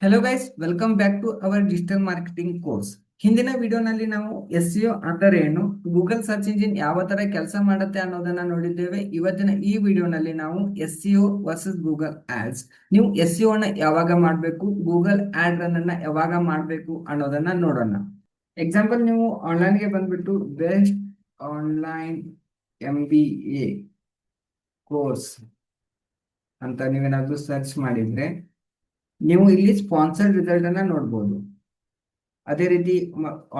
Hello guys, welcome back to our digital marketing course. ಹಿಂದಿನ ವಿಡಿಯೋನಲ್ಲಿ ನಾವು SEO ಅಂದರೆ ಏನು, ಗೂಗಲ್ ಸರ್ಚ್ ಇಂಜಿನ್ ಯಾವ ತರ ಕೆಲಸ ಮಾಡುತ್ತೆ ಅನ್ನೋದನ್ನ ನೋಡಿದ್ದೇವೆ. ಇವತ್ತಿನ ಈ ವಿಡಿಯೋನಲ್ಲಿ ನಾವು SEO ವರ್ಸಸ್ ಗೂಗಲ್ ಆಡ್ಸ್, ನೀವು SEO ಅನ್ನ ಯಾವಾಗ ಮಾಡಬೇಕು, ಗೂಗಲ್ ಆಡ್ ಅನ್ನ ಯಾವಾಗ ಮಾಡಬೇಕು ಅನ್ನೋದನ್ನ ನೋಡೋಣ. ಎಕ್ಸಾಂಪಲ್, ನೀವು ಆನ್ಲೈನ್ಗೆ ಬಂದ್ಬಿಟ್ಟು ಬೆಸ್ಟ್ ಆನ್ಲೈನ್ MBA ಕೋರ್ಸ್ ಅಂತ ನೀವೇನಾದ್ರೂ ಸರ್ಚ್ ಮಾಡಿದ್ರೆ ನೀವು ಇಲ್ಲಿ ಸ್ಪಾನ್ಸರ್ಡ್ ರಿಸಲ್ಟ್ ಅನ್ನ ನೋಡ್ಬೋದು. ಅದೇ ರೀತಿ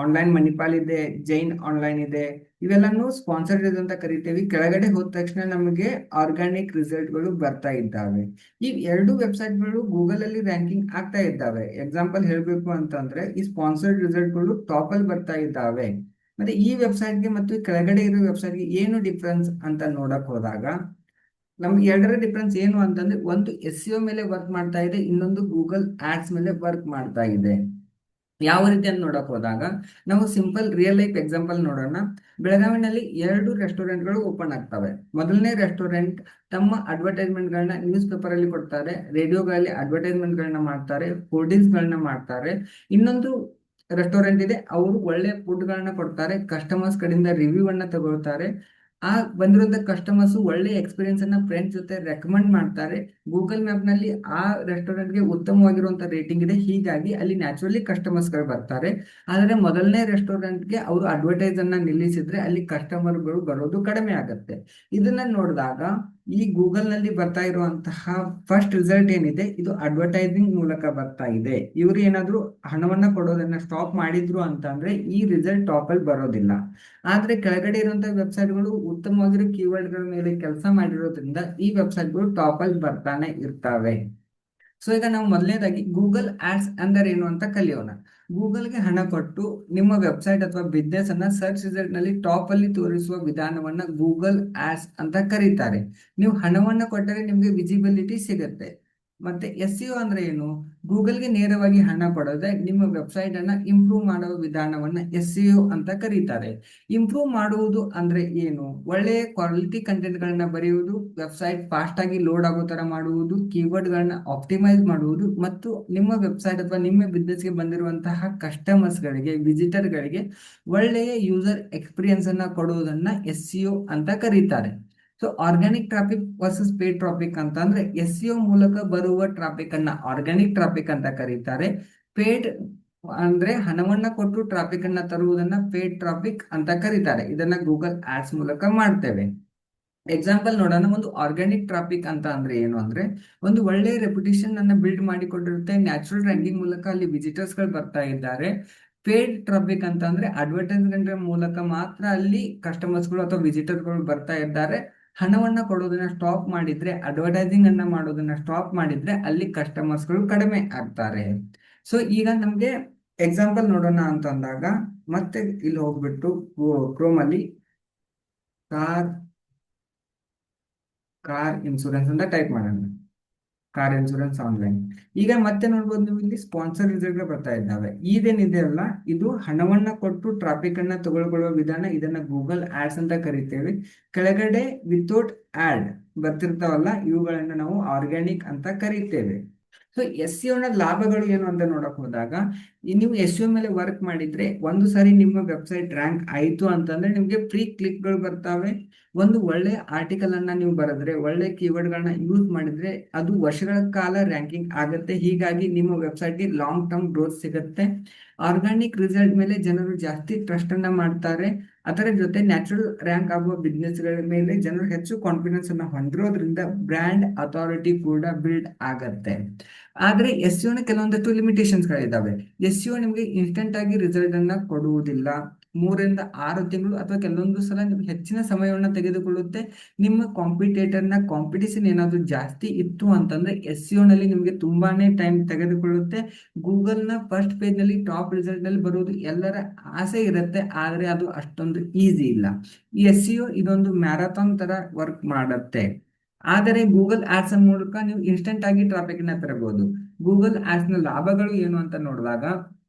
ಆನ್ಲೈನ್ ಮಣಿಪಾಲ್ ಇದೆ, ಜೈನ್ ಆನ್ಲೈನ್ ಇದೆ, ಇವೆಲ್ಲಾನು ಸ್ಪಾನ್ಸರ್ಡ್ ಅಂತ ಕರಿತೇವೆ. ಕೆಳಗಡೆ ಹೋದ ತಕ್ಷಣ ನಮಗೆ ಆರ್ಗಾನಿಕ್ ರಿಸಲ್ಟ್ಗಳು ಬರ್ತಾ ಇದ್ದಾವೆ. ಈ ಎರಡು ವೆಬ್ಸೈಟ್ಗಳು ಗೂಗಲ್ ಅಲ್ಲಿ ರ್ಯಾಂಕಿಂಗ್ ಆಗ್ತಾ ಇದ್ದಾವೆ. ಎಕ್ಸಾಂಪಲ್ ಹೇಳಬೇಕು ಅಂತಂದ್ರೆ ಈ ಸ್ಪಾನ್ಸರ್ಡ್ ರಿಸಲ್ಟ್ಗಳು ಟಾಪ್ ಅಲ್ಲಿ ಬರ್ತಾ ಇದ್ದಾವೆ. ಮತ್ತೆ ಈ ವೆಬ್ಸೈಟ್ಗೆ ಮತ್ತು ಕೆಳಗಡೆ ಇರೋ ವೆಬ್ಸೈಟ್ಗೆ ಏನು ಡಿಫ್ರೆನ್ಸ್ ಅಂತ ನೋಡಕ್ ಹೋದಾಗ ನಮ್ಗೆ ಎರಡರ ಡಿಫ್ರೆನ್ಸ್ ಏನು ಅಂತಂದ್ರೆ, ಒಂದು SEO ಮೇಲೆ ವರ್ಕ್ ಮಾಡ್ತಾ ಇದೆ, ಇನ್ನೊಂದು ಗೂಗಲ್ ಆಡ್ಸ್ ಮೇಲೆ ವರ್ಕ್ ಮಾಡ್ತಾ ಇದೆ. ಯಾವ ರೀತಿ ಅಂತ ನೋಡಕ್ ಹೋದಾಗ ನಾವು ಸಿಂಪಲ್ ರಿಯಲ್ ಲೈಫ್ ಎಕ್ಸಾಂಪಲ್ ನೋಡೋಣ. ಬೆಳಗಾವಿನಲ್ಲಿ ಎರಡು ರೆಸ್ಟೋರೆಂಟ್ಗಳು ಓಪನ್ ಆಗ್ತವೆ. ಮೊದಲನೇ ರೆಸ್ಟೋರೆಂಟ್ ತಮ್ಮ ಅಡ್ವರ್ಟೈಸ್ಮೆಂಟ್ ಗಳನ್ನ ನ್ಯೂಸ್ ಪೇಪರ್ ಅಲ್ಲಿ ಕೊಡ್ತಾರೆ, ರೇಡಿಯೋಗಳಲ್ಲಿ ಅಡ್ವರ್ಟೈಸ್ಮೆಂಟ್ ಗಳನ್ನ ಮಾಡ್ತಾರೆ, ಹೋರ್ಡಿಂಗ್ಸ್ ಗಳನ್ನ ಮಾಡ್ತಾರೆ. ಇನ್ನೊಂದು ರೆಸ್ಟೋರೆಂಟ್ ಇದೆ, ಅವರು ಒಳ್ಳೆ ಫುಡ್ ಗಳನ್ನ ಕೊಡ್ತಾರೆ, ಕಸ್ಟಮರ್ಸ್ ಕಡೆಯಿಂದ ರಿವ್ಯೂ ಅನ್ನ ತಗೊಳ್ತಾರೆ. ಆ ಬಂದಿರುವಂತ ಕಸ್ಟಮರ್ಸ್ ಒಳ್ಳೆ ಎಕ್ಸ್ಪೀರಿಯನ್ಸ್ ಅನ್ನ ಫ್ರೆಂಡ್ಸ್ ಜೊತೆ ರೆಕಮೆಂಡ್ ಮಾಡ್ತಾರೆ. ಗೂಗಲ್ ಮ್ಯಾಪ್ ನಲ್ಲಿ ಆ ರೆಸ್ಟೋರೆಂಟ್ಗೆ ಉತ್ತಮವಾಗಿರುವಂತ ರೇಟಿಂಗ್ ಇದೆ, ಹೀಗಾಗಿ ಅಲ್ಲಿ ನ್ಯಾಚುರಲಿ ಕಸ್ಟಮರ್ಸ್ ಗಳು ಬರ್ತಾರೆ. ಆದರೆ ಮೊದಲನೇ ರೆಸ್ಟೋರೆಂಟ್ಗೆ ಅವರು ಅಡ್ವರ್ಟೈಸ್ ಅನ್ನ ನಿಲ್ಲಿಸಿದ್ರೆ ಅಲ್ಲಿ ಕಸ್ಟಮರ್ಗಳು ಬರೋದು ಕಡಿಮೆ ಆಗುತ್ತೆ. ಇದನ್ನ ನೋಡಿದಾಗ ಈ ಗೂಗಲ್ ನಲ್ಲಿ ಬರ್ತಾ ಇರುವಂತಹ ಫಸ್ಟ್ ರಿಸಲ್ಟ್ ಏನಿದೆ, ಇದು ಅಡ್ವರ್ಟೈಸಿಂಗ್ ಮೂಲಕ ಬರ್ತಾ ಇದೆ. ಇವರು ಏನಾದ್ರು ಹಣವನ್ನ ಕೊಡೋದನ್ನ ಸ್ಟಾಪ್ ಮಾಡಿದ್ರು ಅಂತಂದ್ರೆ ಈ ರಿಸಲ್ಟ್ ಟಾಪ್ ಅಲ್ಲಿ ಬರೋದಿಲ್ಲ. ಆದ್ರೆ ಕೆಳಗಡೆ ಇರುವಂತಹ ವೆಬ್ಸೈಟ್ಗಳು ಉತ್ತಮವಾಗಿರೋ ಕೀವರ್ಡ್ ಗಳ ಮೇಲೆ ಕೆಲಸ ಮಾಡಿರೋದ್ರಿಂದ ಈ ವೆಬ್ಸೈಟ್ಗಳು ಟಾಪ್ ಅಲ್ಲಿ ಬರ್ತಾನೆ ಇರ್ತವೆ. ಸೊ ಈಗ ನಾವು ಮೊದಲನೇದಾಗಿ ಗೂಗಲ್ ಆಡ್ಸ್ ಅಂದರೆ ಏನು ಅಂತ ಕಲಿಯೋಣ. ಗೂಗಲ್ಗೆ ಹಣ ಕೊಟ್ಟು ನಿಮ್ಮ ವೆಬ್ಸೈಟ್ ಅಥವಾ ಬಿಸ್ನೆಸ್ ಅನ್ನ ಸರ್ಚ್ ರಿಸಲ್ಟ್ ನಲ್ಲಿ ಟಾಪ್ ಅಲ್ಲಿ ತೋರಿಸುವ ವಿಧಾನವನ್ನ ಗೂಗಲ್ ಆಡ್ಸ್ ಅಂತ ಕರೀತಾರೆ. ನೀವು ಹಣವನ್ನ ಕೊಟ್ಟರೆ ನಿಮ್ಗೆ ವಿಸಿಬಿಲಿಟಿ ಸಿಗುತ್ತೆ. ಮತ್ತೆ SEO ಅಂದ್ರೆ ಏನು, ಗೂಗಲ್ಗೆ ನೇರವಾಗಿ ಹಣ ಕೊಡದೆ ನಿಮ್ಮ ವೆಬ್ಸೈಟ್ ಅನ್ನ ಇಂಪ್ರೂವ್ ಮಾಡುವ ವಿಧಾನವನ್ನ SEO ಅಂತ ಕರೀತಾರೆ. ಇಂಪ್ರೂವ್ ಮಾಡುವುದು ಅಂದ್ರೆ ಏನು, ಒಳ್ಳೆಯ ಕ್ವಾಲಿಟಿ ಕಂಟೆಂಟ್ ಗಳನ್ನ ಬರೆಯುವುದು, ವೆಬ್ಸೈಟ್ ಫಾಸ್ಟ್ ಆಗಿ ಲೋಡ್ ಆಗೋ ತರ ಮಾಡುವುದು, ಕೀವರ್ಡ್ ಗಳನ್ನ ಆಪ್ಟಿಮೈಸ್ ಮಾಡುವುದು, ಮತ್ತು ನಿಮ್ಮ ವೆಬ್ಸೈಟ್ ಅಥವಾ ನಿಮ್ಮ ಬಿಸ್ನೆಸ್ ಗೆ ಬಂದಿರುವಂತಹ ಕಸ್ಟಮರ್ಸ್ ಗಳಿಗೆ, ವಿಸಿಟರ್ ಗಳಿಗೆ ಒಳ್ಳೆಯ ಯೂಸರ್ ಎಕ್ಸ್ಪೀರಿಯನ್ಸ್ ಅನ್ನ ಕೊಡುವುದನ್ನ SEO ಅಂತ ಕರೀತಾರೆ. So organic traffic versus paid traffic ಅಂತ ಅಂದ್ರೆ SEO ಮೂಲಕ ಬರುವ ಟ್ರಾಫಿಕ್ ಅನ್ನ ಆರ್ಗ್ಯಾನಿಕ್ ಟ್ರಾಫಿಕ್ ಅಂತ ಕರೀತಾರೆ. ಪೇಡ್ ಅಂದ್ರೆ ಹಣವನ್ನ ಕೊಟ್ಟು ಟ್ರಾಫಿಕ್ ಅನ್ನ ತರುವುದನ್ನ ಪೇಡ್ ಟ್ರಾಫಿಕ್ ಅಂತ ಕರೀತಾರೆ. ಇದನ್ನ ಗೂಗಲ್ ಆಡ್ಸ್ ಮೂಲಕ ಮಾಡ್ತೇವೆ. ಎಕ್ಸಾಂಪಲ್ ನೋಡೋಣ. ಒಂದು ಆರ್ಗ್ಯಾನಿಕ್ ಟ್ರಾಫಿಕ್ ಅಂತ ಅಂದ್ರೆ ಏನು ಅಂದ್ರೆ, ಒಂದು ಒಳ್ಳೆ ರೆಪ್ಯುಟೇಷನ್ ಅನ್ನ ಬಿಲ್ಡ್ ಮಾಡಿಕೊಂಡಿರುತ್ತೆ, ನ್ಯಾಚುರಲ್ ರ್ಯಾಂಕಿಂಗ್ ಮೂಲಕ ಅಲ್ಲಿ ವಿಸಿಟರ್ಸ್ ಗಳು ಬರ್ತಾ ಇದ್ದಾರೆ. ಪೇಡ್ ಟ್ರಾಫಿಕ್ ಅಂತ ಅಂದ್ರೆ ಅಡ್ವರ್ಟೈಸ್ಮೆಂಟ್ ಮೂಲಕ ಮಾತ್ರ ಅಲ್ಲಿ ಕಸ್ಟಮರ್ಸ್ ಗಳು ಅಥವಾ ವಿಸಿಟರ್ ಗಳು ಬರ್ತಾ ಇದ್ದಾರೆ. ಹಣವನ್ನ ಕೊಡೋದನ್ನ ಸ್ಟಾಪ್ ಮಾಡಿದ್ರೆ, ಅಡ್ವರ್ಟೈಸಿಂಗ್ ಅನ್ನ ಮಾಡೋದನ್ನ ಸ್ಟಾಪ್ ಮಾಡಿದ್ರೆ ಅಲ್ಲಿ ಕಸ್ಟಮರ್ಸ್ ಗಳು ಕಡಿಮೆ ಆಗ್ತಾರೆ. ಸೊ ಈಗ ನಮ್ಗೆ ಎಕ್ಸಾಂಪಲ್ ನೋಡೋಣ ಅಂತ ಅಂದಾಗ ಮತ್ತೆ ಇಲ್ಲಿ ಹೋಗ್ಬಿಟ್ಟು ಕ್ರೋಮ್ ಅಲ್ಲಿ ಕಾರ್ ಇನ್ಶೂರೆನ್ಸ್ ಅಂತ ಟೈಪ್ ಮಾಡೋಣ. Car insurance online. ಈಗ ಮತ್ತೆ ನೋಡ್ಬೋದು, ನೀವು ಇಲ್ಲಿ ಸ್ಪಾನ್ಸರ್ ರಿಸಲ್ಟ್ ಬರ್ತಾ ಇದ್ದಾವೆ. ಇದೇನಿದೆ ಅಲ್ಲ, ಇದು ಹಣವನ್ನ ಕೊಟ್ಟು ಟ್ರಾಫಿಕ್ ಅನ್ನ ತಗೊಳ್ಕೊಳ್ಳುವ ವಿಧಾನ. ಇದನ್ನ ಗೂಗಲ್ ಆಡ್ಸ್ ಅಂತ ಕರಿತೇವೆ. ಕೆಳಗಡೆ ವಿತೌಟ್ ಆಡ್ ಬರ್ತಿರ್ತಾವಲ್ಲ, ಇವುಗಳನ್ನ ನಾವು ಆರ್ಗ್ಯಾನಿಕ್ ಅಂತ ಕರಿತೇವೆ. ಸೊ SEO ನ ಲಾಭಗಳು ಏನು ಅಂತ ನೋಡಕ್ ಹೋದಾಗ, ನೀವು SEO ಮೇಲೆ ವರ್ಕ್ ಮಾಡಿದ್ರೆ ಒಂದು ಸಾರಿ ನಿಮ್ಮ ವೆಬ್ಸೈಟ್ ರ್ಯಾಂಕ್ ಆಯ್ತು ಅಂತಂದ್ರೆ ನಿಮ್ಗೆ ಫ್ರೀ ಕ್ಲಿಕ್ ಗಳು ಬರ್ತಾವೆ. ಒಂದು ಒಳ್ಳೆ ಆರ್ಟಿಕಲ್ ಅನ್ನ ನೀವು ಬರೆದ್ರೆ, ಒಳ್ಳೆ ಕೀವರ್ಡ್ ಗಳನ್ನ ಯೂಸ್ ಮಾಡಿದ್ರೆ ಅದು ವರ್ಷಗಳ ಕಾಲ ರ್ಯಾಂಕಿಂಗ್ ಆಗುತ್ತೆ. ಹೀಗಾಗಿ ನಿಮ್ಮ ವೆಬ್ಸೈಟ್ ಗೆ ಲಾಂಗ್ ಟರ್ಮ್ ಗ್ರೋತ್ ಸಿಗುತ್ತೆ. ಆರ್ಗಾನಿಕ್ ರಿಸಲ್ಟ್ ಮೇಲೆ ಜನರು ಜಾಸ್ತಿ ಟ್ರಸ್ಟ್ ಅನ್ನ ಮಾಡ್ತಾರೆ. ಅದರ ಜೊತೆ ನ್ಯಾಚುರಲ್ ರ್ಯಾಂಕ್ ಆಗುವ ಬಿಸ್ನೆಸ್ ಗಳ ಮೇಲೆ ಜನರು ಹೆಚ್ಚು ಕಾನ್ಫಿಡೆನ್ಸ್ ಅನ್ನ ಹೊಂದಿರೋದ್ರಿಂದ ಬ್ರ್ಯಾಂಡ್ ಅಥಾರಿಟಿ ಕೂಡ ಬಿಲ್ಡ್ ಆಗತ್ತೆ. ಆದ್ರೆ SEO ನ ಕೆಲವೊಂದಷ್ಟು ಲಿಮಿಟೇಷನ್ಸ್ ಗಳಿದಾವೆ. SEO ನಿಮಗೆ ಇನ್ಸ್ಟೆಂಟ್ ಆಗಿ ರಿಸಲ್ಟ್ ಅನ್ನ ಕೊಡುವುದಿಲ್ಲ. 3 ರಿಂದ 6 ತಿಂಗಳು ಅಥವಾ ಕೆಲವೊಂದು ಸಲ ನಿಮ್ಗೆ ಹೆಚ್ಚಿನ ಸಮಯವನ್ನು ತೆಗೆದುಕೊಳ್ಳುತ್ತೆ. ನಿಮ್ಮ ಕಾಂಪಿಟೇಟರ್ ನ ಕಾಂಪಿಟಿಷನ್ ಏನಾದ್ರು ಜಾಸ್ತಿ ಇತ್ತು ಅಂತಂದ್ರೆ SEO ನಲ್ಲಿ ನಿಮ್ಗೆ ತುಂಬಾನೇ ಟೈಮ್ ತೆಗೆದುಕೊಳ್ಳುತ್ತೆ. ಗೂಗಲ್ ನ ಫಸ್ಟ್ ಪೇಜ್ ನಲ್ಲಿ ಟಾಪ್ ರಿಸಲ್ಟ್ ನಲ್ಲಿ ಬರುವುದು ಎಲ್ಲರ ಆಸೆ ಇರುತ್ತೆ, ಆದ್ರೆ ಅದು ಅಷ್ಟೊಂದು ಈಸಿ ಇಲ್ಲ. ಈ SEO ಇದೊಂದು ಮ್ಯಾರಥಾನ್ ತರ ವರ್ಕ್ ಮಾಡುತ್ತೆ. ಆದರೆ ಗೂಗಲ್ ಆಡ್ಸ್ ಮೂಲಕ ನೀವು ಇನ್ಸ್ಟೆಂಟ್ ಆಗಿ ಟ್ರಾಫಿಕ್ ನ ತರಬಹುದು. ಗೂಗಲ್ ಆಡ್ಸ್ ನ ಲಾಭಗಳು ಏನು ಅಂತ ನೋಡಿದಾಗ,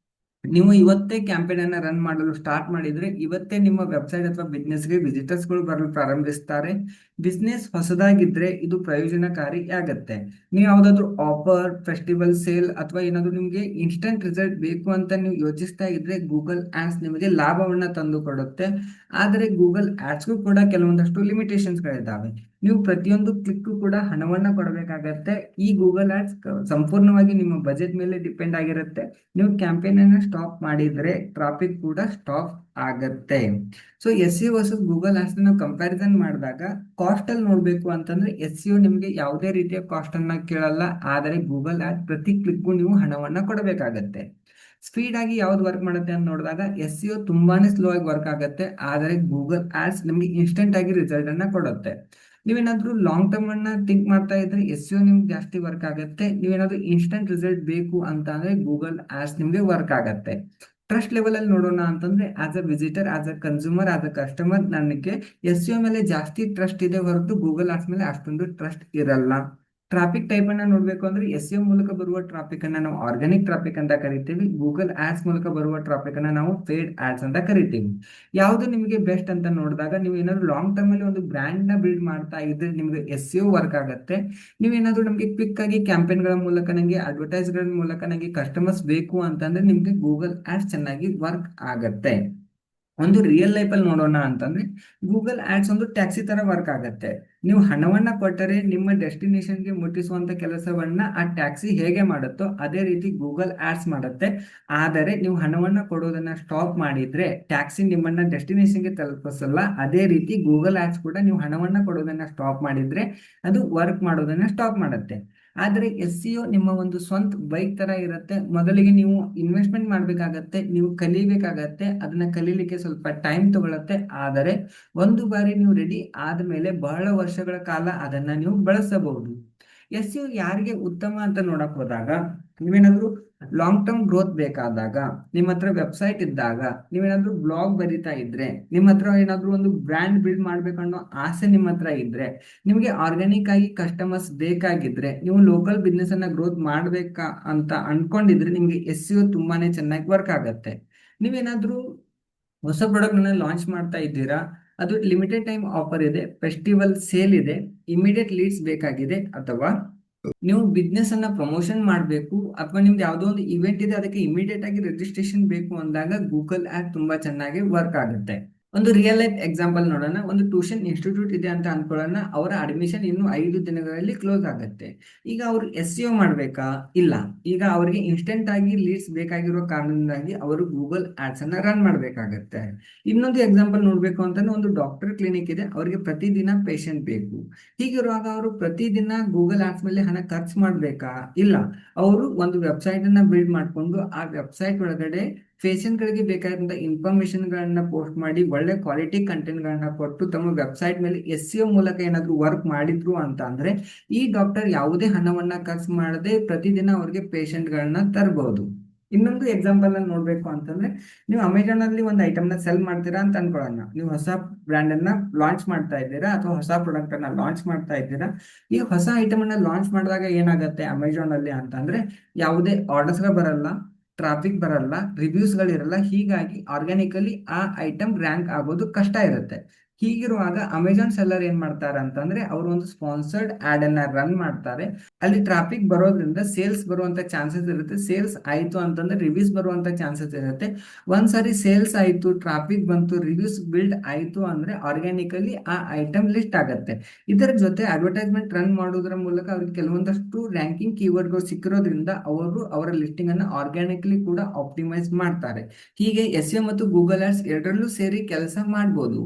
ನೀವು ಇವತ್ತೇ ಕ್ಯಾಂಪೇನ್ ಅನ್ನ ರನ್ ಮಾಡಲು ಸ್ಟಾರ್ಟ್ ಮಾಡಿದ್ರೆ ಇವತ್ತೇ ನಿಮ್ಮ ವೆಬ್ಸೈಟ್ ಅಥವಾ ಬಿಸ್ನೆಸ್ಗೆ ವಿಸಿಟರ್ಸ್ ಗಳು ಬರಲು ಪ್ರಾರಂಭಿಸ್ತಾರೆ. ಬಿಸ್ನೆಸ್ ಹೊಸದಾಗಿದ್ರೆ ಇದು ಪ್ರಯೋಜನಕಾರಿ ಆಗತ್ತೆ. ನೀವು ಯಾವ್ದಾದ್ರು ಆಫರ್, ಫೆಸ್ಟಿವಲ್, ಸೇಲ್ ಅಥವಾ ಏನಾದ್ರು ನಿಮ್ಗೆ ಇನ್ಸ್ಟಂಟ್ ರಿಸಲ್ಟ್ ಬೇಕು ಅಂತ ನೀವು ಯೋಚಿಸ್ತಾ ಇದ್ರೆ ಗೂಗಲ್ ಆಡ್ಸ್ ನಿಮಗೆ ಲಾಭವನ್ನ ತಂದು ಕೊಡುತ್ತೆ. ಆದರೆ ಗೂಗಲ್ ಆಡ್ಸ್ಗೂ ಕೂಡ ಕೆಲವೊಂದಷ್ಟು ಲಿಮಿಟೇಷನ್ಸ್ ಗಳಿದ್ದಾವೆ. ನೀವು ಪ್ರತಿಯೊಂದು ಕ್ಲಿಕ್ ಕೂಡ ಹಣವನ್ನ ಕೊಡಬೇಕಾಗತ್ತೆ. ಈ ಗೂಗಲ್ ಆಡ್ಸ್ ಸಂಪೂರ್ಣವಾಗಿ ನಿಮ್ಮ ಬಜೆಟ್ ಮೇಲೆ ಡಿಪೆಂಡ್ ಆಗಿರುತ್ತೆ. ನೀವು ಕ್ಯಾಂಪೇನ್ ಅನ್ನ ಸ್ಟಾಪ್ ಮಾಡಿದ್ರೆ ಟ್ರಾಫಿಕ್ ಕೂಡ ಸ್ಟಾಪ್ ಆಗತ್ತೆ. So SEO versus Google ads ನಾವು ಕಂಪ್ಯಾರಿಸನ್ ಮಾಡಿದಾಗ ಕಾಸ್ಟ್ ಅಲ್ಲಿ ನೋಡ್ಬೇಕು ಅಂತಂದ್ರೆ SEO ನಿಮಗೆ ಯಾವುದೇ ರೀತಿಯ ಕಾಸ್ಟ್ ಅನ್ನ ಕೇಳಲ್ಲ. ಆದರೆ ಗೂಗಲ್ ಆಡ್ಸ್ ಪ್ರತಿ ಕ್ಲಿಕ್ಗೂ ನೀವು ಹಣವನ್ನ ಕೊಡಬೇಕಾಗತ್ತೆ. ಸ್ಪೀಡ್ ಆಗಿ ಯಾವ್ದು ವರ್ಕ್ ಮಾಡುತ್ತೆ ಅಂತ ನೋಡಿದಾಗ SEO ತುಂಬಾನೇ ಸ್ಲೋ ಆಗಿ ವರ್ಕ್ ಆಗುತ್ತೆ. ಆದರೆ ಗೂಗಲ್ ಆಡ್ಸ್ ನಿಮಗೆ ಇನ್ಸ್ಟೆಂಟ್ ಆಗಿ ರಿಸಲ್ಟ್ ಅನ್ನ ಕೊಡುತ್ತೆ. ನೀವೇನಾದ್ರೂ ಲಾಂಗ್ ಟರ್ಮ್ ಅನ್ನ ಥಿಂಕ್ ಮಾಡ್ತಾ ಇದ್ರೆ SEO ನಿಮ್ಗೆ ಜಾಸ್ತಿ ವರ್ಕ್ ಆಗುತ್ತೆ. ನೀವೇನಾದ್ರೂ ಇನ್ಸ್ಟೆಂಟ್ ರಿಸಲ್ಟ್ ಬೇಕು ಅಂತ ಅಂದ್ರೆ ಗೂಗಲ್ ಆಡ್ಸ್ ನಿಮ್ಗೆ ವರ್ಕ್ ಆಗತ್ತೆ. ಟ್ರಸ್ಟ್ ಲೆವೆಲ್ ಅಲ್ಲಿ ನೋಡೋಣ ಅಂತಂದ್ರೆ as a visitor, as a consumer, as a customer ನನಗೆ SEO ಮೇಲೆ ಜಾಸ್ತಿ ಟ್ರಸ್ಟ್ ಇದೆ ಹೊರತು ಗೂಗಲ್ ಆಡ್ಸ್ ಮೇಲೆ ಅಷ್ಟೊಂದು ಟ್ರಸ್ಟ್ ಇರಲ್ಲ. ಟ್ರಾಫಿಕ್ ಟೈಪ್ ಅನ್ನ ನೋಡ್ಬೇಕು ಅಂದ್ರೆ SEO ಮೂಲಕ ಬರುವ ಟ್ರಾಫಿಕ್ ಅನ್ನ ನಾವು ಆರ್ಗಾನಿಕ್ ಟ್ರಾಫಿಕ್ ಅಂತ ಕರಿತೀವಿ. ಗೂಗಲ್ ಆಡ್ಸ್ ಮೂಲಕ ಬರುವ ಟ್ರಾಫಿಕ್ ಅನ್ನ ನಾವು ಪೇಡ್ ಆಡ್ಸ್ ಅಂತ ಕರಿತೀವಿ. ಯಾವುದು ನಿಮಗೆ ಬೆಸ್ಟ್ ಅಂತ ನೋಡಿದಾಗ ನೀವು ಏನಾದ್ರು ಲಾಂಗ್ ಟರ್ಮ್ ಅಲ್ಲಿ ಒಂದು ಬ್ರ್ಯಾಂಡ್ ನ ಬಿಲ್ಡ್ ಮಾಡ್ತಾ ಇದ್ರೆ ನಿಮಗೆ SEO ವರ್ಕ್ ಆಗುತ್ತೆ. ನೀವೇನಾದ್ರೂ ನಮಗೆ ಕ್ವಿಕ್ ಆಗಿ ಕ್ಯಾಂಪೇನ್ ಗಳ ಮೂಲಕ, ನನಗೆ ಅಡ್ವರ್ಟೈಸ್ ಗಳ ಮೂಲಕ ನನಗೆ ಕಸ್ಟಮರ್ಸ್ ಬೇಕು ಅಂತಂದ್ರೆ ನಿಮ್ಗೆ ಗೂಗಲ್ ಆಡ್ಸ್ ಚೆನ್ನಾಗಿ ವರ್ಕ್ ಆಗತ್ತೆ. ಒಂದು ರಿಯಲ್ ಲೈಫ್ ಅಲ್ಲಿ ನೋಡೋಣ ಅಂತಂದ್ರೆ ಗೂಗಲ್ ಆಡ್ಸ್ ಒಂದು ಟ್ಯಾಕ್ಸಿ ತರ ವರ್ಕ್ ಆಗತ್ತೆ. ನೀವು ಹಣವನ್ನ ಕೊಟ್ಟರೆ ನಿಮ್ಮ ಡೆಸ್ಟಿನೇಷನ್ಗೆ ಮುಟ್ಟಿಸುವಂತ ಕೆಲಸವನ್ನ ಆ ಟ್ಯಾಕ್ಸಿ ಹೇಗೆ ಮಾಡುತ್ತೋ ಅದೇ ರೀತಿ ಗೂಗಲ್ ಆಡ್ಸ್ ಮಾಡುತ್ತೆ. ಆದರೆ ನೀವು ಹಣವನ್ನ ಕೊಡೋದನ್ನ ಸ್ಟಾಪ್ ಮಾಡಿದ್ರೆ ಟ್ಯಾಕ್ಸಿ ನಿಮ್ಮನ್ನ ಡೆಸ್ಟಿನೇಷನ್ಗೆ ತಲುಪಿಸಲ್ಲ. ಅದೇ ರೀತಿ ಗೂಗಲ್ ಆಡ್ಸ್ ಕೂಡ ನೀವು ಹಣವನ್ನ ಕೊಡೋದನ್ನ ಸ್ಟಾಪ್ ಮಾಡಿದ್ರೆ ಅದು ವರ್ಕ್ ಮಾಡೋದನ್ನ ಸ್ಟಾಪ್ ಮಾಡುತ್ತೆ. ಆದ್ರೆ SEO ನಿಮ್ಮ ಒಂದು ಸ್ವಂತ ಬೈಕ್ ತರ ಇರುತ್ತೆ. ಮೊದಲಿಗೆ ನೀವು ಇನ್ವೆಸ್ಟ್ಮೆಂಟ್ ಮಾಡ್ಬೇಕಾಗತ್ತೆ, ನೀವು ಕಲಿಬೇಕಾಗತ್ತೆ. ಅದನ್ನ ಕಲೀಲಿಕ್ಕೆ ಸ್ವಲ್ಪ ಟೈಮ್ ತಗೊಳತ್ತೆ. ಆದರೆ ಒಂದು ಬಾರಿ ನೀವು ರೆಡಿ ಆದ್ಮೇಲೆ ಬಹಳ ವರ್ಷಗಳ ಕಾಲ ಅದನ್ನ ನೀವು ಬಳಸಬಹುದು. SEO ಯಾರಿಗೆ ಉತ್ತಮ ಅಂತ ನೋಡಕ್ ಹೋದಾಗ ನೀವೇನಾದ್ರೂ ಲಾಂಗ್ ಟರ್ಮ್ ಗ್ರೋತ್ ಬೇಕಾದಾಗ, ನಿಮ್ಮ ಹತ್ರ ವೆಬ್ಸೈಟ್ ಇದ್ದಾಗ, ನೀವೇನಾದ್ರೂ ಬ್ಲಾಗ್ ಬರೀತಾ ಇದ್ರೆ, ನಿಮ್ಮ ಹತ್ರ ಏನಾದ್ರೂ ಒಂದು ಬ್ರ್ಯಾಂಡ್ ಬಿಲ್ಡ್ ಮಾಡ್ಬೇಕನ್ನೋ ಆಸೆ ನಿಮ್ಮ ಹತ್ರ ಇದ್ರೆ, ನಿಮಗೆ ಆರ್ಗ್ಯಾನಿಕ್ ಆಗಿ ಕಸ್ಟಮರ್ಸ್ ಬೇಕಾಗಿದ್ರೆ, ನೀವು ಲೋಕಲ್ ಬಿಸ್ನೆಸ್ ಅನ್ನ ಗ್ರೋತ್ ಮಾಡ್ಬೇಕಾ ಅಂತ ಅನ್ಕೊಂಡಿದ್ರೆ ನಿಮ್ಗೆ SEO ತುಂಬಾನೇ ಚೆನ್ನಾಗಿ ವರ್ಕ್ ಆಗತ್ತೆ. ನೀವೇನಾದ್ರೂ ಹೊಸ ಪ್ರಾಡಕ್ಟ್ ಅನ್ನ ಲಾಂಚ್ ಮಾಡ್ತಾ ಇದ್ದೀರಾ, ಅದು ಲಿಮಿಟೆಡ್ ಟೈಮ್ ಆಫರ್ ಇದೆ, ಫೆಸ್ಟಿವಲ್ ಸೇಲ್ ಇದೆ, ಇಮಿಡಿಯೇಟ್ ಲೀಡ್ಸ್ ಬೇಕಾಗಿದೆ, ಅಥವಾ ನೀವು ಬಿಸ್ನೆಸ್ ಅನ್ನ ಪ್ರಮೋಷನ್ ಮಾಡಬೇಕು, ಅಥವಾ ನಿಮ್ದು ಯಾವುದೋ ಒಂದು ಇವೆಂಟ್ ಇದೆ ಅದಕ್ಕೆ ಇಮಿಡಿಯೇಟ್ ಆಗಿ ರಿಜಿಸ್ಟ್ರೇಷನ್ ಬೇಕು ಅಂದಾಗ ಗೂಗಲ್ ಆಪ್ ತುಂಬಾ ಚೆನ್ನಾಗಿ ವರ್ಕ್ ಆಗುತ್ತೆ. ಒಂದು ರಿಯಲ್ ಲೈಫ್ ಎಕ್ಸಾಂಪಲ್ ನೋಡೋಣ. ಒಂದು ಟ್ಯೂಷನ್ ಇನ್ಸ್ಟಿಟ್ಯೂಟ್ ಇದೆ ಅಂತ ಅನ್ಕೊಳ್ಳೋಣ. ಅವರ ಅಡ್ಮಿಷನ್ ಇನ್ನು 5 ದಿನಗಳಲ್ಲಿ ಕ್ಲೋಸ್ ಆಗುತ್ತೆ. ಈಗ ಅವರು SEO ಮಾಡ್ಬೇಕಾ? ಇಲ್ಲ. ಈಗ ಅವರಿಗೆ ಇನ್ಸ್ಟೆಂಟ್ ಆಗಿ ಲೀಡ್ಸ್ ಬೇಕಾಗಿರೋ ಕಾರಣದಿಂದಾಗಿ ಅವರು ಗೂಗಲ್ ಆಡ್ಸ್ ಅನ್ನ ರನ್ ಮಾಡ್ಬೇಕಾಗತ್ತೆ. ಇನ್ನೊಂದು ಎಕ್ಸಾಂಪಲ್ ನೋಡ್ಬೇಕು ಅಂತಂದ್ರೆ ಒಂದು ಡಾಕ್ಟರ್ ಕ್ಲಿನಿಕ್ ಇದೆ, ಅವರಿಗೆ ಪ್ರತಿದಿನ ಪೇಷಂಟ್ ಬೇಕು. ಹೀಗಿರುವಾಗ ಅವರು ಪ್ರತಿದಿನ ಗೂಗಲ್ ಆಡ್ಸ್ ಮೇಲೆ ಹಣ ಖರ್ಚು ಮಾಡ್ಬೇಕಾ? ಇಲ್ಲ. ಅವರು ಒಂದು ವೆಬ್ಸೈಟ್ ಅನ್ನ ಬಿಲ್ಡ್ ಮಾಡ್ಕೊಂಡು ಆ ವೆಬ್ಸೈಟ್ ಒಳಗಡೆ ಪೇಷಂಟ್ ಗಳಿಗೆ ಬೇಕಾದಂತ ಇನ್ಫಾರ್ಮೇಶನ್ ಗಳನ್ನ ಪೋಸ್ಟ್ ಮಾಡಿ ಒಳ್ಳೆ ಕ್ವಾಲಿಟಿ ಕಂಟೆಂಟ್ ಗಳನ್ನ ಕೊಟ್ಟು ತಮ್ಮ ವೆಬ್ಸೈಟ್ ಮೇಲೆ SEO ಮೂಲಕ ಏನಾದ್ರು ವರ್ಕ್ ಮಾಡಿದ್ರು ಅಂತ ಅಂದ್ರೆ ಈ ಡಾಕ್ಟರ್ ಯಾವುದೇ ಹಣವನ್ನ ಖರ್ಚು ಮಾಡದೆ ಪ್ರತಿದಿನ ಅವ್ರಿಗೆ ಪೇಷಂಟ್ ಗಳನ್ನ ತರಬಹುದು. ಇನ್ನೊಂದು ಎಕ್ಸಾಂಪಲ್ ಅನ್ನ ನೋಡ್ಬೇಕು ಅಂತಂದ್ರೆ ನೀವು ಅಮೆಜಾನ್ ಅಲ್ಲಿ ಒಂದು ಐಟಮ್ ನ ಸೆಲ್ ಮಾಡ್ತೀರಾ ಅಂತ ಅನ್ಕೊಳ್ಳೋಣ. ನೀವು ಹೊಸ ಬ್ರ್ಯಾಂಡ್ ಅನ್ನ ಲಾಂಚ್ ಮಾಡ್ತಾ ಇದ್ದೀರಾ ಅಥವಾ ಹೊಸ ಪ್ರಾಡಕ್ಟ್ ಅನ್ನ ಲಾಂಚ್ ಮಾಡ್ತಾ ಇದ್ದೀರಾ. ಈ ಹೊಸ ಐಟಮ್ ಅನ್ನ ಲಾಂಚ್ ಮಾಡಿದಾಗ ಏನಾಗುತ್ತೆ ಅಮೆಜಾನ್ ಅಲ್ಲಿ ಅಂತಂದ್ರೆ ಯಾವುದೇ ಆರ್ಡರ್ಸ್ ಬರಲ್ಲ, ಟ್ರಾಫಿಕ್ ಬರಲ್ಲ, ರಿವ್ಯೂಸ್ ಗಳಿರಲ್ಲ. ಹೀಗಾಗಿ ಆರ್ಗ್ಯಾನಿಕಲಿ ಆ ಐಟಮ್ ರ್ಯಾಂಕ್ ಆಗೋದು ಕಷ್ಟ ಇರುತ್ತೆ. ಹೀಗಿರುವಾಗ ಅಮೆಜಾನ್ ಸೆಲ್ಲರ್ ಏನ್ ಮಾಡ್ತಾರೆ ಅಂತಂದ್ರೆ ಅವರು ಒಂದು ಸ್ಪಾನ್ಸರ್ಡ್ ಆಡ್ ಅನ್ನ ರನ್ ಮಾಡ್ತಾರೆ. ಅಲ್ಲಿ ಟ್ರಾಫಿಕ್ ಬರೋದ್ರಿಂದ ಸೇಲ್ಸ್ ಬರುವಂತ ಚಾನ್ಸಸ್ ಇರುತ್ತೆ. ಸೇಲ್ಸ್ ಆಯ್ತು ಅಂತಂದ್ರೆ ರಿವ್ಯೂಸ್ ಬರುವಂತ ಚಾನ್ಸಸ್ ಇರುತ್ತೆ. ಒಂದ್ಸಾರಿ ಸೇಲ್ಸ್ ಆಯ್ತು, ಟ್ರಾಫಿಕ್ ಬಂತು, ರಿವ್ಯೂಸ್ ಬಿಲ್ಡ್ ಆಯ್ತು ಅಂದ್ರೆ ಆರ್ಗ್ಯಾನಿಕಲಿ ಆ ಐಟಮ್ ಲಿಸ್ಟ್ ಆಗುತ್ತೆ. ಇದರ ಜೊತೆ ಅಡ್ವರ್ಟೈಸ್ಮೆಂಟ್ ರನ್ ಮಾಡೋದ್ರ ಮೂಲಕ ಅವ್ರಿಗೆ ಕೆಲವೊಂದಷ್ಟು ರ್ಯಾಂಕಿಂಗ್ ಕೀವರ್ಡ್ಗಳು ಸಿಕ್ಕಿರೋದ್ರಿಂದ ಅವರು ಅವರ ಲಿಸ್ಟಿಂಗ್ ಅನ್ನ ಆರ್ಗ್ಯಾನಿಕಲಿ ಕೂಡ ಆಪ್ಟಿಮೈಸ್ ಮಾಡ್ತಾರೆ. ಹೀಗೆ SEO ಮತ್ತು ಗೂಗಲ್ ಆಡ್ಸ್ ಎರಡರಲ್ಲೂ ಸೇರಿ ಕೆಲಸ ಮಾಡ್ಬೋದು.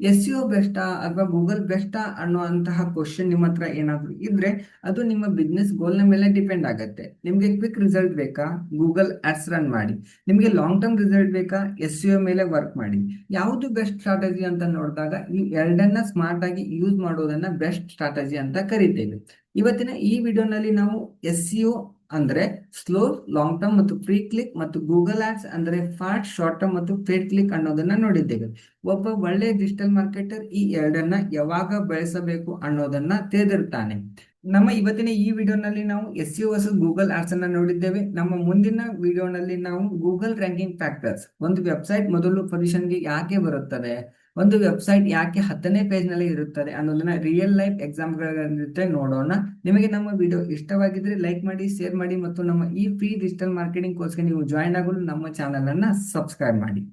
SEO ಬೆಸ್ಟಾ ಅಥವಾ ಗೂಗಲ್ ಬೆಸ್ಟಾ ಅನ್ನುವಂತಹ ಕ್ವಶನ್ ನಿಮ್ಮ ಹತ್ರ ಏನಾದ್ರು ಇದ್ರೆ ಅದು ನಿಮ್ಮ ಬಿಸ್ನೆಸ್ ಗೋಲ್ ನ ಮೇಲೆ ಡಿಪೆಂಡ್ ಆಗುತ್ತೆ. ನಿಮ್ಗೆ ಕ್ವಿಕ್ ರಿಸಲ್ಟ್ ಬೇಕಾ? ಗೂಗಲ್ ಆಡ್ಸ್ ರನ್ ಮಾಡಿ. ನಿಮ್ಗೆ ಲಾಂಗ್ ಟರ್ಮ್ ರಿಸಲ್ಟ್ ಬೇಕಾ? SEO ಮೇಲೆ ವರ್ಕ್ ಮಾಡಿ. ಯಾವುದು ಬೆಸ್ಟ್ ಸ್ಟ್ರಾಟಜಿ ಅಂತ ನೋಡಿದಾಗ ಈ ಎರಡನ್ನ ಸ್ಮಾರ್ಟ್ ಆಗಿ ಯೂಸ್ ಮಾಡೋದನ್ನ ಬೆಸ್ಟ್ ಸ್ಟ್ರಾಟಜಿ ಅಂತ ಕರಿತೇವೆ. ಇವತ್ತಿನ ಈ ವಿಡಿಯೋನಲ್ಲಿ ನಾವು SEO ಅಂದ್ರೆ ಸ್ಲೋ ಲಾಂಗ್ ಟರ್ಮ್ ಮತ್ತು ಫ್ರೀ ಕ್ಲಿಕ್, ಮತ್ತು ಗೂಗಲ್ ಆಡ್ಸ್ ಅಂದ್ರೆ ಫಾಸ್ಟ್ ಶಾರ್ಟ್ ಟರ್ಮ್ ಮತ್ತು ಪೇಡ್ ಕ್ಲಿಕ್ ಅನ್ನೋದನ್ನ ನೋಡಿದ್ದೇವೆ. ಒಬ್ಬ ಒಳ್ಳೆ ಡಿಜಿಟಲ್ ಮಾರ್ಕೆಟರ್ ಈ ಎರಡನ್ನ ಯಾವಾಗ ಬಳಸಬೇಕು ಅನ್ನೋದನ್ನ ತಿಳಿದಿರ್ತಾನೆ. ನಮ್ಮ ಇವತ್ತಿನ ಈ ವಿಡಿಯೋನಲ್ಲಿ ನಾವು SEO ವರ್ಸಸ್ ಗೂಗಲ್ ಆಡ್ಸ್ ಅನ್ನ ನೋಡಿದ್ದೇವೆ. ನಮ್ಮ ಮುಂದಿನ ವಿಡಿಯೋನಲ್ಲಿ ನಾವು ಗೂಗಲ್ ರ್ಯಾಂಕಿಂಗ್ ಫ್ಯಾಕ್ಟರ್ಸ್, ಒಂದು ವೆಬ್ಸೈಟ್ ಮೊದಲು ಪೊಸಿಷನ್ಗೆ ಯಾಕೆ ಬರುತ್ತದೆ, ಒಂದು ವೆಬ್ಸೈಟ್ ಯಾಕೆ 10ನೇ ಪೇಜ್ ನಲ್ಲಿ ಇರುತ್ತದೆ ಅನ್ನೋದನ್ನ ರಿಯಲ್ ಲೈಫ್ ಎಕ್ಸಾಂಪಲ್ ಜೊತೆ ನೋಡೋಣ. ನಿಮಗೆ ನಮ್ಮ ವಿಡಿಯೋ ಇಷ್ಟವಾಗಿದ್ರೆ ಲೈಕ್ ಮಾಡಿ, ಶೇರ್ ಮಾಡಿ ಮತ್ತು ನಮ್ಮ ಈ ಫ್ರೀ ಡಿಜಿಟಲ್ ಮಾರ್ಕೆಟಿಂಗ್ ಕೋರ್ಸ್ಗೆ ನೀವು ಜಾಯಿನ್ ಆಗಲು ನಮ್ಮ ಚಾನಲ್ ಅನ್ನ ಸಬ್ಸ್ಕ್ರೈಬ್ ಮಾಡಿ.